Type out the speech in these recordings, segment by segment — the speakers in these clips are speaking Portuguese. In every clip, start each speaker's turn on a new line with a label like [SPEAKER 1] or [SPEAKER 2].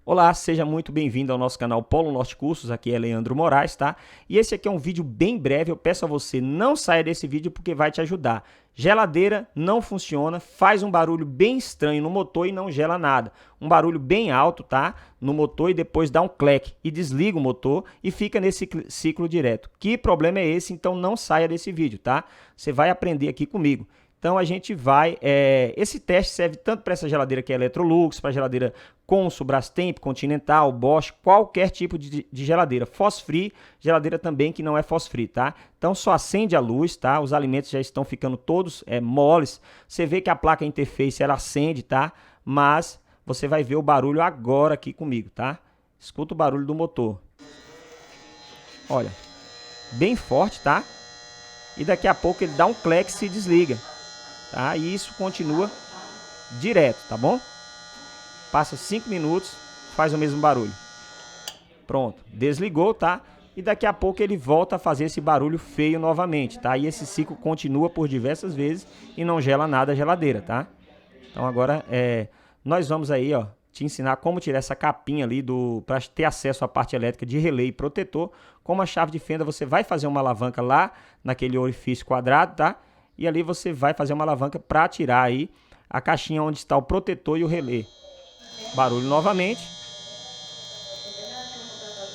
[SPEAKER 1] Olá, seja muito bem-vindo ao nosso canal Polo Norte Cursos, aqui é Leandro Moraes, tá? E esse aqui é um vídeo bem breve, eu peço a você não saia desse vídeo porque vai te ajudar. Geladeira não funciona, faz um barulho bem estranho no motor e não gela nada. Um barulho bem alto, tá? No motor e depois dá um clack e desliga o motor e fica nesse ciclo direto. Que problema é esse? Então não saia desse vídeo, tá? Você vai aprender aqui comigo. Então a gente vai, esse teste serve tanto para essa geladeira que é Electrolux, para geladeira Consul, Brastemp, Continental, Bosch, qualquer tipo de geladeira. Fosfree, geladeira também que não é fosfree, tá? Então só acende a luz, tá? Os alimentos já estão ficando todos moles. Você vê que a placa interface ela acende, tá? Mas você vai ver o barulho agora aqui comigo, tá? Escuta o barulho do motor. Olha, bem forte, tá? E daqui a pouco ele dá um clack e se desliga. Tá? E isso continua direto, tá bom? Passa 5 minutos, faz o mesmo barulho. Pronto, desligou, tá? E daqui a pouco ele volta a fazer esse barulho feio novamente, tá? E esse ciclo continua por diversas vezes e não gela nada a geladeira, tá? Então agora nós vamos aí, ó, te ensinar como tirar essa capinha ali para ter acesso à parte elétrica de relé e protetor. Com uma chave de fenda você vai fazer uma alavanca lá naquele orifício quadrado, tá? E ali você vai fazer uma alavanca para tirar aí a caixinha onde está o protetor e o relé. Barulho novamente.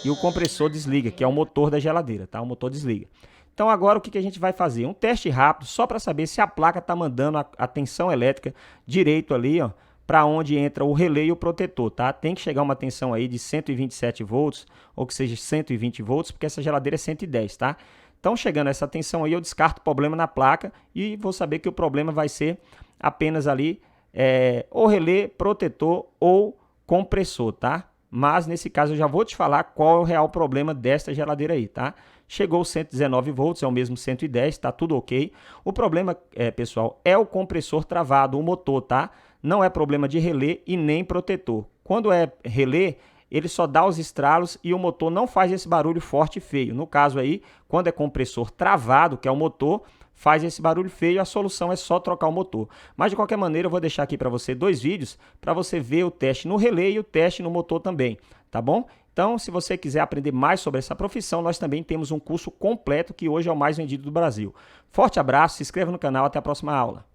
[SPEAKER 1] E o compressor desliga, que é o motor da geladeira, tá? O motor desliga. Então agora o que a gente vai fazer? Um teste rápido só para saber se a placa está mandando a tensão elétrica direito ali, ó, para onde entra o relé e o protetor, tá? Tem que chegar uma tensão aí de 127 volts, ou que seja 120 volts, porque essa geladeira é 110, tá? Então, chegando a essa tensão aí, eu descarto o problema na placa e vou saber que o problema vai ser apenas ali ou relé, protetor ou compressor, tá? Mas, nesse caso, eu já vou te falar qual é o real problema desta geladeira aí, tá? Chegou 119 volts, é o mesmo 110, tá tudo ok. O problema, pessoal, é o compressor travado, o motor, tá? Não é problema de relé e nem protetor. Quando é relé, ele só dá os estralos e o motor não faz esse barulho forte e feio. No caso aí, quando é compressor travado, que é o motor, faz esse barulho feio, a solução é só trocar o motor. Mas de qualquer maneira, eu vou deixar aqui para você 2 vídeos para você ver o teste no relé e o teste no motor também, tá bom? Então, se você quiser aprender mais sobre essa profissão, nós também temos um curso completo que hoje é o mais vendido do Brasil. Forte abraço, se inscreva no canal, até a próxima aula.